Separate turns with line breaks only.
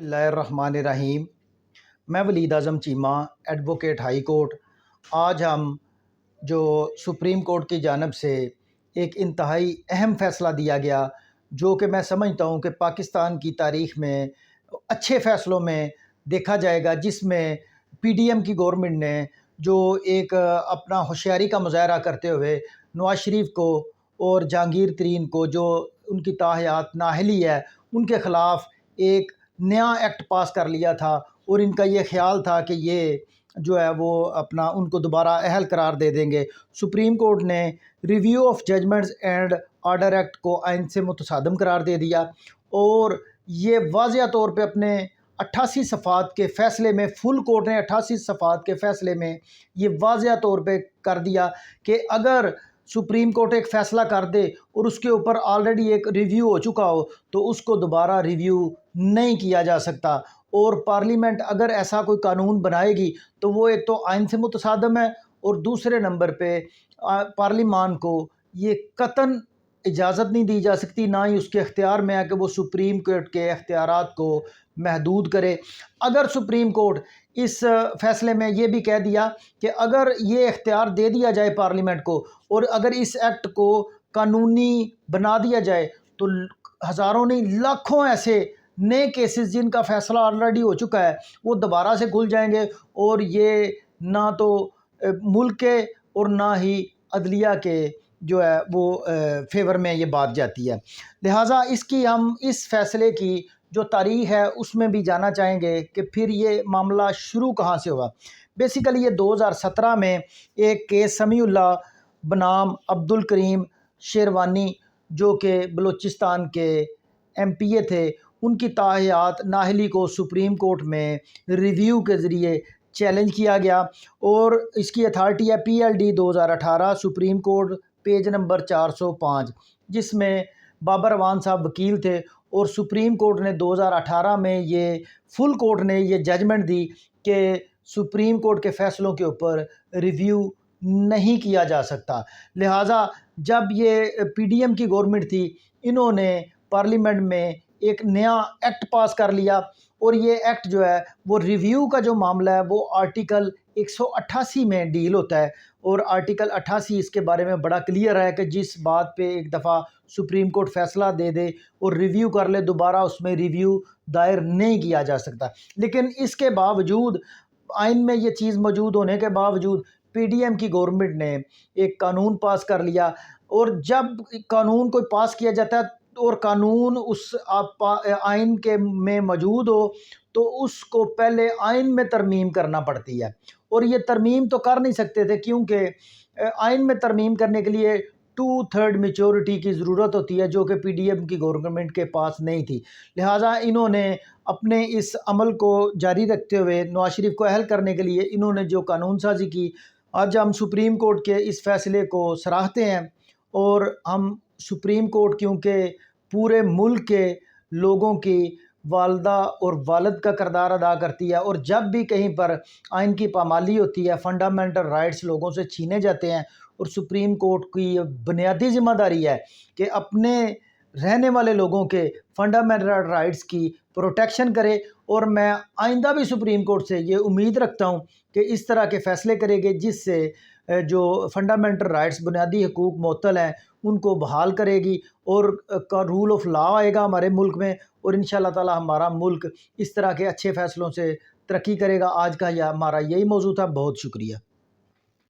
बिस्मिल्लाहिर्रहमानिर्रहीम। मैं वलीद आज़म Cheema, advocate high court. आज हम जो सुप्रीम कोर्ट की जानिब से एक इंतहाई अहम फ़ैसला दिया गया, जो कि मैं समझता हूँ कि पाकिस्तान की तारीख़ में अच्छे फ़ैसलों में देखा जाएगा, जिसमें पीडीएम की गवर्नमेंट ने जो एक अपना होशियारी का मुज़ाहरा करते हुए नवाज शरीफ को और जहांगीर तरीन को, जो उनकी ताहयात नाअहली है, उनके ख़िलाफ़ एक नया एक्ट पास कर लिया था। और इनका ये ख्याल था कि ये जो है वो अपना उनको दोबारा अहल करार दे देंगे। सुप्रीम कोर्ट ने review of judgments and order act को आइन से मुतसादम करार दे दिया और ये वाज़िया तौर पे अपने 88 सफ़ात के फ़ैसले में, फुल कोर्ट ने 88 सफ़ात के फ़ैसले में ये वाज़िया तौर पे कर दिया कि अगर सुप्रीम कोर्ट एक फ़ैसला कर दे और उसके ऊपर ऑलरेडी एक रिव्यू हो चुका हो तो उसको दोबारा रिव्यू नहीं किया जा सकता। और पार्लियामेंट अगर ऐसा कोई कानून बनाएगी तो वो एक तो आइन से मुतसादम है और दूसरे नंबर पे पार्लियामान को ये कतन इजाज़त नहीं दी जा सकती, ना ही उसके इख्तियार में है कि वो सुप्रीम कोर्ट के इख्तियारात को महदूद करे। अगर सुप्रीम कोर्ट इस फ़ैसले में ये भी कह दिया कि अगर ये इख्तियार दे दिया जाए पार्लियामेंट को और अगर इस एक्ट को कानूनी बना दिया जाए तो हज़ारों नहीं लाखों ऐसे नए केसेस जिनका फ़ैसला ऑलरेडी हो चुका है वो दोबारा से खुल जाएंगे और ये ना तो मुल्क के और ना ही अदलिया के जो है वो फेवर में ये बात जाती है। लिहाजा इसकी हम इस फ़ैसले की जो तारीख़ है उसमें भी जाना चाहेंगे कि फिर ये मामला शुरू कहाँ से हुआ। बेसिकली ये 2017 में एक केस समीउल्लाह बनाम अब्दुल करीम शेरवानी, जो कि बलूचिस्तान के एमपीए थे, उनकी ताहयात नाअहली को सुप्रीम कोर्ट में रिव्यू के ज़रिए चैलेंज किया गया और इसकी अथॉरिटी है PLD 2018 supreme court page number 405, जिसमें बाबर अवान साहब वकील थे। और सुप्रीम कोर्ट ने 2018 में ये फुल कोर्ट ने ये जजमेंट दी कि सुप्रीम कोर्ट के फ़ैसलों के ऊपर रिव्यू नहीं किया जा सकता। लिहाजा जब ये पीडीएम की गवर्नमेंट थी, इन्होंने पार्लियामेंट में एक नया एक्ट पास कर लिया और ये एक्ट जो है वो रिव्यू का जो मामला है वो आर्टिकल 188 में डील होता है। और आर्टिकल 88 इसके बारे में बड़ा क्लियर है कि जिस बात पे एक दफ़ा सुप्रीम कोर्ट फ़ैसला दे दे और रिव्यू कर ले, दोबारा उसमें रिव्यू दायर नहीं किया जा सकता। लेकिन इसके बावजूद, आइन में ये चीज़ मौजूद होने के बावजूद, पीडीएम की गवर्नमेंट ने एक कानून पास कर लिया। और जब कानून कोई पास किया जाता है और कानून उस आइन के में मौजूद हो तो उसको पहले आइन में तरमीम करना पड़ती है। और ये तरमीम तो कर नहीं सकते थे क्योंकि आइन में तरमीम करने के लिए 2/3 मेजॉरिटी की ज़रूरत होती है, जो कि पीडीएम की गवर्नमेंट के पास नहीं थी। लिहाजा इन्होंने अपने इस अमल को जारी रखते हुए नवाज शरीफ को अहल करने के लिए इन्होंने जो कानून साजी की, आज हम सुप्रीम कोर्ट के इस फ़ैसले को सराहते हैं। और हम सुप्रीम कोर्ट क्योंकि पूरे मुल्क के लोगों की वालदा और वालिद का किरदार अदा करती है और जब भी कहीं पर आइन की पामाली होती है, फंडामेंटल राइट्स लोगों से छीने जाते हैं, और सुप्रीम कोर्ट की बुनियादी ज़िम्मेदारी है कि अपने रहने वाले लोगों के फंडामेंटल राइट्स की प्रोटेक्शन करे। और मैं आइंदा भी सुप्रीम कोर्ट से ये उम्मीद रखता हूँ कि इस तरह के फ़ैसले करेंगे जिससे जो फंडामेंटल राइट्स, बुनियादी हकूक़ मुअत्तल हैं, उनको बहाल करेगी और का रूल ऑफ लॉ आएगा हमारे मुल्क में। और इंशाअल्लाह ताला हमारा मुल्क इस तरह के अच्छे फ़ैसलों से तरक्की करेगा। आज का यह हमारा यही मौजू था। बहुत शुक्रिया।